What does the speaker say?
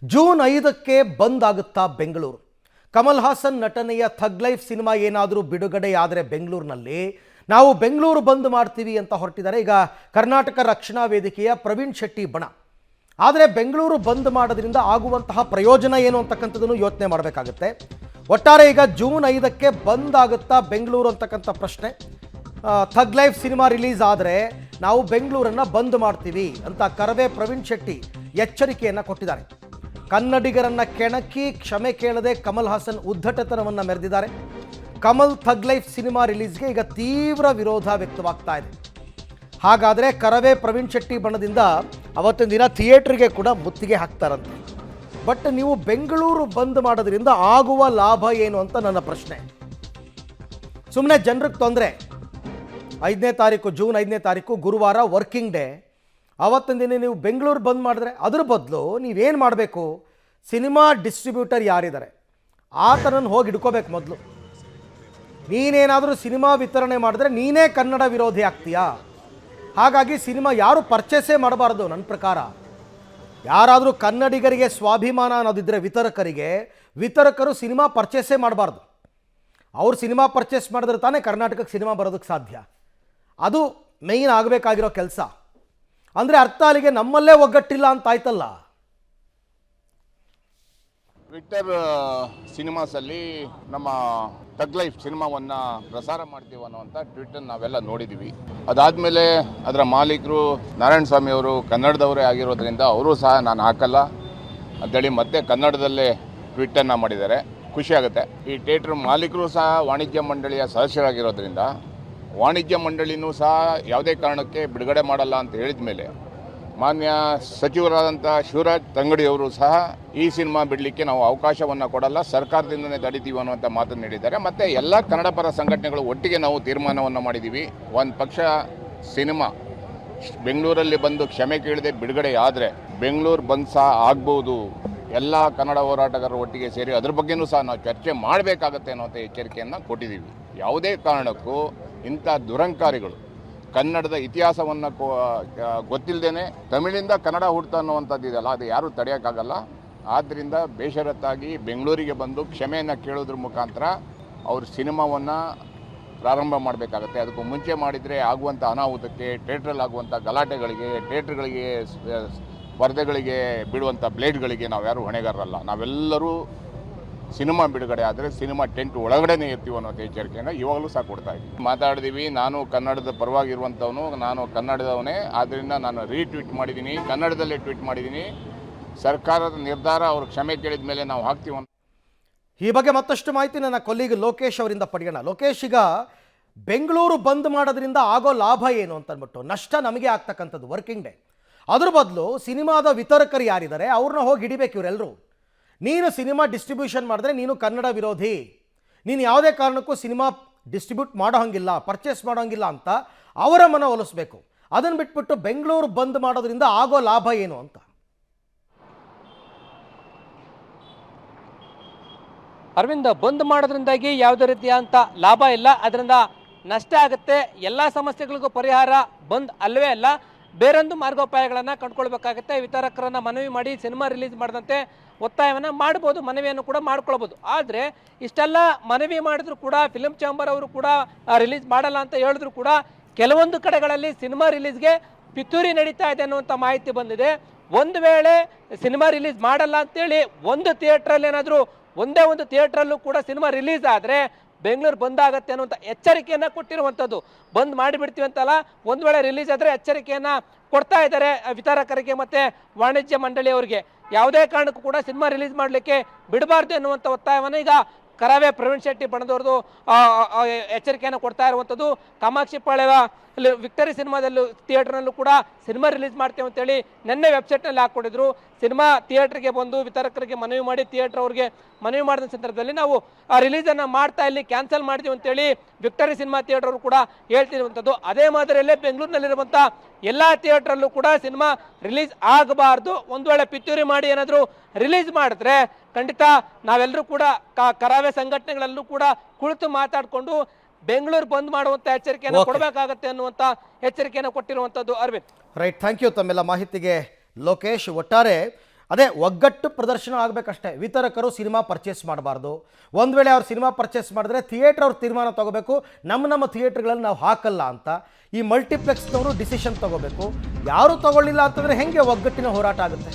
June 5ಕ್ಕೆ ಬಂದ್ ಆಗುತ್ತಾ ಬೆಂಗಳೂರು? ಕಮಲ್ ಹಾಸನ್ ನಟನೆಯ ಥಗ್ ಲೈಫ್ ಸಿನಿಮಾ ಏನಾದರೂ ಬಿಡುಗಡೆಯಾದರೆ ಬೆಂಗಳೂರಿನಲ್ಲಿ ನಾವು ಬೆಂಗಳೂರು ಬಂದ್ ಮಾಡ್ತೀವಿ ಅಂತ ಹೊರಟಿದ್ದಾರೆ ಈಗ ಕರ್ನಾಟಕ ರಕ್ಷಣಾ ವೇದಿಕೆಯ ಪ್ರವೀಣ್ ಶೆಟ್ಟಿ ಬಣ. ಆದರೆ ಬೆಂಗಳೂರು ಬಂದ್ ಮಾಡೋದ್ರಿಂದ ಆಗುವಂತಹ ಪ್ರಯೋಜನ ಏನು ಅಂತಕ್ಕಂಥದ್ದನ್ನು ಯೋಚನೆ ಮಾಡಬೇಕಾಗುತ್ತೆ. ಒಟ್ಟಾರೆ ಈಗ ಜೂನ್ 5ಕ್ಕೆ ಬಂದ್ ಆಗುತ್ತಾ ಬೆಂಗಳೂರು ಅಂತಕ್ಕಂಥ ಪ್ರಶ್ನೆ. ಥಗ್ ಲೈಫ್ ಸಿನಿಮಾ ರಿಲೀಸ್ ಆದರೆ ನಾವು ಬೆಂಗಳೂರನ್ನು ಬಂದ್ ಮಾಡ್ತೀವಿ ಅಂತ ಕರವೇ ಪ್ರವೀಣ್ ಶೆಟ್ಟಿ ಎಚ್ಚರಿಕೆಯನ್ನು ಕೊಟ್ಟಿದ್ದಾರೆ. ಕನ್ನಡಿಗರನ್ನ ಕೆಣಕಿ ಕ್ಷಮೆ ಕೇಳದೆ ಕಮಲ್ ಹಾಸನ್ ಉದ್ದಟತನವನ್ನು ಮೆರೆದಿದ್ದಾರೆ. ಕಮಲ್ ಥಗ್ ಲೈಫ್ ಸಿನಿಮಾ ರಿಲೀಸ್ಗೆ ಈಗ ತೀವ್ರ ವಿರೋಧ ವ್ಯಕ್ತವಾಗ್ತಾ ಇದೆ. ಹಾಗಾದರೆ ಕರವೇ ಪ್ರವೀಣ್ ಶೆಟ್ಟಿ ಬಣದಿಂದ ಅವತ್ತಿನ ದಿನ ಥಿಯೇಟ್ರಿಗೆ ಕೂಡ ಮುತ್ತಿಗೆ ಹಾಕ್ತಾರಂತೆ. ಬಟ್ ನೀವು ಬೆಂಗಳೂರು ಬಂದ್ ಮಾಡೋದ್ರಿಂದ ಆಗುವ ಲಾಭ ಏನು ಅಂತ ನನ್ನ ಪ್ರಶ್ನೆ. ಸುಮ್ಮನೆ ಜನರಿಗೆ ತೊಂದರೆ. 5ನೇ ತಾರೀಕು ಜೂನ್ 5ನೇ ತಾರೀಕು ಗುರುವಾರ ವರ್ಕಿಂಗ್ ಡೇ. ಅವತ್ತಿನ ದಿನ ನೀವು ಬೆಂಗಳೂರು ಬಂದ್ ಮಾಡಿದ್ರೆ ಅದ್ರ ಬದಲು ನೀವೇನು ಮಾಡಬೇಕು, ಸಿನಿಮಾ ಡಿಸ್ಟ್ರಿಬ್ಯೂಟರ್ ಯಾರಿದ್ದಾರೆ ಆತನನ್ನು ಹೋಗಿ ಹಿಡ್ಕೋಬೇಕು ಮೊದಲು. ನೀನೇನಾದರೂ ಸಿನಿಮಾ ವಿತರಣೆ ಮಾಡಿದ್ರೆ ನೀನೇ ಕನ್ನಡ ವಿರೋಧಿ ಆಗ್ತೀಯಾ. ಹಾಗಾಗಿ ಸಿನಿಮಾ ಯಾರು ಪರ್ಚೇಸೇ ಮಾಡಬಾರ್ದು. ನನ್ನ ಪ್ರಕಾರ ಯಾರಾದರೂ ಕನ್ನಡಿಗರಿಗೆ ಸ್ವಾಭಿಮಾನ ಅನ್ನೋದಿದ್ದರೆ ವಿತರಕರು ಸಿನಿಮಾ ಪರ್ಚೇಸೇ ಮಾಡಬಾರ್ದು. ಅವ್ರು ಸಿನಿಮಾ ಪರ್ಚೇಸ್ ಮಾಡಿದ್ರೆ ತಾನೇ ಕರ್ನಾಟಕಕ್ಕೆ ಸಿನಿಮಾ ಬರೋದಕ್ಕೆ ಸಾಧ್ಯ. ಅದು ಮೇಯ್ನ್ ಆಗಬೇಕಾಗಿರೋ ಕೆಲಸ. ಅಂದರೆ ಅರ್ಥ ಅಲ್ಲಿಗೆ ನಮ್ಮಲ್ಲೇ ಒಗ್ಗಟ್ಟಿಲ್ಲ ಅಂತ ಆಯ್ತಲ್ಲ. ವಿಕ್ಟರ್ ಸಿನಿಮಾಸಲ್ಲಿ ನಮ್ಮ ಥಗ್ ಲೈಫ್ ಸಿನಿಮಾವನ್ನು ಪ್ರಸಾರ ಮಾಡ್ತೀವಿ ಅನ್ನೋವಂಥ ಟ್ವಿಟರ್ ನಾವೆಲ್ಲ ನೋಡಿದ್ದೀವಿ. ಅದಾದಮೇಲೆ ಅದರ ಮಾಲೀಕರು ನಾರಾಯಣ ಸ್ವಾಮಿ ಅವರು ಕನ್ನಡದವರೇ ಆಗಿರೋದ್ರಿಂದ ಅವರು ಸಹ ನಾನು ಹಾಕಲ್ಲ ಅಂತೇಳಿ ಮತ್ತೆ ಕನ್ನಡದಲ್ಲೇ ಟ್ವಿಟನ್ನು ಮಾಡಿದ್ದಾರೆ. ಖುಷಿಯಾಗುತ್ತೆ. ಈ ಥಿಯೇಟ್ರ್ ಮಾಲೀಕರು ಸಹ ವಾಣಿಜ್ಯ ಮಂಡಳಿಯ ಸದಸ್ಯರಾಗಿರೋದ್ರಿಂದ ವಾಣಿಜ್ಯ ಮಂಡಳಿನೂ ಸಹ ಯಾವುದೇ ಕಾರಣಕ್ಕೆ ಬಿಡುಗಡೆ ಮಾಡಲ್ಲ ಅಂತ ಹೇಳಿದ ಮೇಲೆ ಮಾನ್ಯ ಸಚಿವರಾದಂಥ ಶಿವರಾಜ್ ತಂಗಡಿಯವರು ಸಹ ಈ ಸಿನಿಮಾ ಬಿಡಲಿಕ್ಕೆ ನಾವು ಅವಕಾಶವನ್ನು ಕೊಡಲ್ಲ, ಸರ್ಕಾರದಿಂದನೇ ತಡಿತೀವಿ ಅನ್ನುವಂಥ ಮಾತನ್ನು ನೀಡಿದ್ದಾರೆ. ಮತ್ತು ಎಲ್ಲ ಕನ್ನಡ ಪರ ಸಂಘಟನೆಗಳು ಒಟ್ಟಿಗೆ ನಾವು ತೀರ್ಮಾನವನ್ನು ಮಾಡಿದ್ದೀವಿ. ಒಂದು ಪಕ್ಷ ಸಿನಿಮಾ ಬೆಂಗಳೂರಲ್ಲಿ ಬಂದು ಕ್ಷಮೆ ಕೇಳದೆ ಬಿಡುಗಡೆ ಆದರೆ ಬೆಂಗಳೂರು ಬಂದ್ ಸಹ ಆಗ್ಬೋದು. ಎಲ್ಲ ಕನ್ನಡ ಹೋರಾಟಗಾರರು ಒಟ್ಟಿಗೆ ಸೇರಿ ಅದ್ರ ಬಗ್ಗೆನೂ ಸಹ ನಾವು ಚರ್ಚೆ ಮಾಡಬೇಕಾಗತ್ತೆ ಅನ್ನೋಂಥ ಎಚ್ಚರಿಕೆಯನ್ನು ಕೊಟ್ಟಿದ್ದೀವಿ. ಯಾವುದೇ ಕಾರಣಕ್ಕೂ ಇಂಥ ದುರಂಕಾರಿಗಳು ಕನ್ನಡದ ಇತಿಹಾಸವನ್ನು ಗೊತ್ತಿಲ್ಲದೇ ತಮಿಳಿಂದ ಕನ್ನಡ ಹುಡ್ತಾ ಅನ್ನುವಂಥದ್ದು ಇದೆಯಲ್ಲ, ಅದು ಯಾರೂ ತಡೆಯೋಕ್ಕಾಗಲ್ಲ. ಆದ್ದರಿಂದ ಬೇಷರತ್ತಾಗಿ ಬೆಂಗಳೂರಿಗೆ ಬಂದು ಕ್ಷಮೆಯನ್ನು ಕೇಳೋದ್ರ ಮುಖಾಂತರ ಅವ್ರ ಸಿನಿಮಾವನ್ನು ಪ್ರಾರಂಭ ಮಾಡಬೇಕಾಗತ್ತೆ. ಅದಕ್ಕೂ ಮುಂಚೆ ಮಾಡಿದರೆ ಆಗುವಂಥ ಅನಾಹುತಕ್ಕೆ, ಥಿಯೇಟ್ರಲ್ಲಿ ಆಗುವಂಥ ಗಲಾಟೆಗಳಿಗೆ, ಥಿಯೇಟ್ರ್ಗಳಿಗೆ ಸ್ಪರ್ಧೆಗಳಿಗೆ ಬಿಡುವಂಥ ಬ್ಲೇಡ್ಗಳಿಗೆ ನಾವ್ಯಾರೂ ಹೊಣೆಗಾರರಲ್ಲ. ನಾವೆಲ್ಲರೂ ಸಿನಿಮಾ ಬಿಡುಗಡೆ ಆದರೆ ಸಿನಿಮಾ ಟೆಂಟ್ ಒಳಗಡೆನೇ ಇರ್ತೀವಿ ಅನ್ನೋ ಎಚ್ಚರಿಕೆಯನ್ನು ಇವಾಗಲೂ ಸಹ ಕೊಡ್ತಾ ಇದ್ದೀವಿ. ಮಾತಾಡಿದ್ದೀವಿ. ನಾನು ಕನ್ನಡದ ಪರವಾಗಿರುವಂಥವನು, ನಾನು ಕನ್ನಡದವನೇ. ಆದ್ದರಿಂದ ನಾನು ರೀಟ್ವೀಟ್ ಮಾಡಿದ್ದೀನಿ, ಕನ್ನಡದಲ್ಲೇ ಟ್ವೀಟ್ ಮಾಡಿದ್ದೀನಿ. ಸರ್ಕಾರದ ನಿರ್ಧಾರ ಅವರು ಕ್ಷಮೆ ಕೇಳಿದ ಮೇಲೆ ನಾವು ಹಾಕ್ತೀವಿ. ಈ ಬಗ್ಗೆ ಮತ್ತಷ್ಟು ಮಾಹಿತಿ ನನ್ನ ಕೊಲ್ಲಿಗ ಲೋಕೇಶ್ ಅವರಿಂದ ಪಡೆಯೋಣ. ಲೋಕೇಶ್, ಈಗ ಬೆಂಗಳೂರು ಬಂದ್ ಮಾಡೋದ್ರಿಂದ ಆಗೋ ಲಾಭ ಏನು ಅಂತಂದ್ಬಿಟ್ಟು, ನಷ್ಟ ನಮಗೆ ಆಗ್ತಕ್ಕಂಥದ್ದು ವರ್ಕಿಂಗ್ ಡೇ. ಅದ್ರ ಬದಲು ಸಿನಿಮಾದ ವಿತರಕರು ಯಾರಿದ್ದಾರೆ ಅವ್ರನ್ನ ಹೋಗಿ ಹಿಡಿಬೇಕು ಇವರೆಲ್ಲರೂ. ನೀನು ಸಿನಿಮಾ ಡಿಸ್ಟ್ರಿಬ್ಯೂಷನ್ ಮಾಡಿದ್ರೆ ನೀನು ಕನ್ನಡ ವಿರೋಧಿ, ನೀನು ಯಾವುದೇ ಕಾರಣಕ್ಕೂ ಸಿನಿಮಾ ಡಿಸ್ಟ್ರಿಬ್ಯೂಟ್ ಮಾಡೋ ಹಂಗಿಲ್ಲ, ಪರ್ಚೇಸ್ ಮಾಡೋ ಹಂಗಿಲ್ಲ ಅಂತ ಅವರ ಮನವೊಲಿಸ್ಬೇಕು. ಅದನ್ನು ಬಿಟ್ಬಿಟ್ಟು ಬೆಂಗಳೂರು ಬಂದ್ ಮಾಡೋದ್ರಿಂದ ಆಗೋ ಲಾಭ ಏನು ಅಂತ. ಅರವಿಂದ್, ಬಂದ್ ಮಾಡೋದ್ರಿಂದಾಗಿ ಯಾವುದೇ ರೀತಿಯಾದಂಥ ಲಾಭ ಇಲ್ಲ, ಅದರಿಂದ ನಷ್ಟ ಆಗುತ್ತೆ. ಎಲ್ಲ ಸಮಸ್ಯೆಗಳಿಗೂ ಪರಿಹಾರ ಬಂದ್ ಅಲ್ಲವೇ ಅಲ್ಲ, ಬೇರೊಂದು ಮಾರ್ಗೋಪಾಯಗಳನ್ನು ಕಂಡುಕೊಳ್ಬೇಕಾಗುತ್ತೆ. ವಿತರಕರನ್ನು ಮನವಿ ಮಾಡಿ ಸಿನಿಮಾ ರಿಲೀಸ್ ಮಾಡಿದಂತೆ ಒತ್ತಾಯವನ್ನು ಮಾಡ್ಬೋದು, ಮನವಿಯನ್ನು ಕೂಡ ಮಾಡ್ಕೊಳ್ಬೋದು. ಆದರೆ ಇಷ್ಟೆಲ್ಲ ಮನವಿ ಮಾಡಿದ್ರು ಕೂಡ ಫಿಲ್ಮ್ ಚಾಂಬರ್ ಅವರು ಕೂಡ ರಿಲೀಸ್ ಮಾಡಲ್ಲ ಅಂತ ಹೇಳಿದ್ರು ಕೂಡ ಕೆಲವೊಂದು ಕಡೆಗಳಲ್ಲಿ ಸಿನಿಮಾ ರಿಲೀಸ್ಗೆ ಪಿತೂರಿ ನಡೀತಾ ಇದೆ ಅನ್ನುವಂಥ ಮಾಹಿತಿ ಬಂದಿದೆ. ಒಂದು ವೇಳೆ ಸಿನಿಮಾ ರಿಲೀಸ್ ಮಾಡಲ್ಲ ಅಂತೇಳಿ ಒಂದು ಥಿಯೇಟ್ರಲ್ಲಿ ಏನಾದರೂ ಒಂದೇ ಒಂದು ಥಿಯೇಟ್ರಲ್ಲೂ ಕೂಡ ಸಿನಿಮಾ ರಿಲೀಸ್ ಆದರೆ ಬೆಂಗಳೂರು ಬಂದಾಗತ್ತೆ ಅನ್ನುವಂಥ ಎಚ್ಚರಿಕೆಯನ್ನು ಕೊಟ್ಟಿರುವಂಥದ್ದು. ಬಂದ್ ಮಾಡಿಬಿಡ್ತೀವಿ ಅಂತಲ್ಲ, ಒಂದು ವೇಳೆ ರಿಲೀಸ್ ಆದರೆ ಎಚ್ಚರಿಕೆಯನ್ನು ಕೊಡ್ತಾ ಇದ್ದಾರೆ ವಿತರಕರಿಗೆ ಮತ್ತು ವಾಣಿಜ್ಯ ಮಂಡಳಿಯವರಿಗೆ. ಯಾವುದೇ ಕಾರಣಕ್ಕೂ ಕೂಡ ಸಿನಿಮಾ ರಿಲೀಸ್ ಮಾಡಲಿಕ್ಕೆ ಬಿಡಬಾರ್ದು ಎನ್ನುವಂಥ ಒತ್ತಾಯವನ್ನು ಈಗ ಕರವೇ ಪ್ರವೀಣ್ ಶೆಟ್ಟಿ ಬಣದವ್ರದ್ದು ಎಚ್ಚರಿಕೆಯನ್ನು ಕೊಡ್ತಾ ಇರುವಂಥದ್ದು. ಕಾಮಾಕ್ಷಿ ಪಾಳ್ಯದ ವಿಕ್ಟರಿ ಸಿನಿಮಾದಲ್ಲೂ ಥಿಯೇಟ್ರ್ನಲ್ಲೂ ಕೂಡ ಸಿನಿಮಾ ರಿಲೀಸ್ ಮಾಡ್ತೇವೆ ಅಂತೇಳಿ ನಿನ್ನೆ ವೆಬ್ಸೈಟ್ನಲ್ಲಿ ಹಾಕ್ಕೊಟ್ಟಿದ್ರು. ಸಿನಿಮಾ ಥಿಯೇಟ್ರಿಗೆ ಬಂದು ವಿತರಕರಿಗೆ ಮನವಿ ಮಾಡಿ ಥಿಯೇಟ್ರ್ ಅವ್ರಿಗೆ ಮನವಿ ಮಾಡಿದ ಸಂದರ್ಭದಲ್ಲಿ ನಾವು ಆ ರಿಲೀಸನ್ನು ಮಾಡ್ತಾ ಇಲ್ಲಿ ಕ್ಯಾನ್ಸಲ್ ಮಾಡ್ತೀವಿ ಅಂತೇಳಿ ವಿಕ್ಟರಿ ಸಿನಿಮಾ ಥಿಯೇಟ್ರ್ ಅವರು ಕೂಡ ಹೇಳ್ತಿರುವಂಥದ್ದು. ಅದೇ ಮಾದರಿಯಲ್ಲೇ ಬೆಂಗಳೂರಿನಲ್ಲಿರುವಂಥ ಎಲ್ಲ ಥಿಯೇಟ್ರಲ್ಲೂ ಕೂಡ ಸಿನಿಮಾ ರಿಲೀಸ್ ಆಗಬಾರ್ದು. ಒಂದು ವೇಳೆ ಪಿತೂರಿ ಮಾಡಿ ಏನಾದರೂ ರಿಲೀಸ್ ಮಾಡಿದ್ರೆ ಖಂಡಿತ ನಾವೆಲ್ಲರೂ ಕೂಡ ಕರಾವೆ ಸಂಘಟನೆಗಳಲ್ಲೂ ಕೂಡ ಕುಳಿತು ಮಾತಾಡಿಕೊಂಡು ಬೆಂಗಳೂರು ಬಂದ್ ಮಾಡುವಂಥ ಎಚ್ಚರಿಕೆಯನ್ನು ಕೊಡಬೇಕಾಗತ್ತೆ ಅನ್ನುವಂಥ ಎಚ್ಚರಿಕೆಯನ್ನು ಕೊಟ್ಟಿರುವಂಥದ್ದು. ಅರವಿಂದ್, ರೈಟ್, ಥ್ಯಾಂಕ್ ಯು ತಮ್ಮೆಲ್ಲ ಮಾಹಿತಿಗೆ ಲೋಕೇಶ್. ಒಟ್ಟಾರೆ ಅದೇ ಒಗ್ಗಟ್ಟು ಪ್ರದರ್ಶನ ಆಗಬೇಕಷ್ಟೇ. ವಿತರಕರು ಸಿನಿಮಾ ಪರ್ಚೇಸ್ ಮಾಡಬಾರ್ದು. ಒಂದು ವೇಳೆ ಅವ್ರು ಸಿನಿಮಾ ಪರ್ಚೇಸ್ ಮಾಡಿದ್ರೆ ಥಿಯೇಟ್ರ್ ಅವ್ರು ತೀರ್ಮಾನ ತೊಗೋಬೇಕು, ನಮ್ಮ ಥಿಯೇಟ್ರ್ಗಳಲ್ಲಿ ನಾವು ಹಾಕಲ್ಲ ಅಂತ. ಈ ಮಲ್ಟಿಪ್ಲೆಕ್ಸ್ನವರು ಡಿಸಿಷನ್ ತೊಗೋಬೇಕು. ಯಾರು ತೊಗೊಳ್ಳಿಲ್ಲ ಅಂತಂದರೆ ಹೆಂಗೆ ಒಗ್ಗಟ್ಟಿನ ಹೋರಾಟ ಆಗುತ್ತೆ?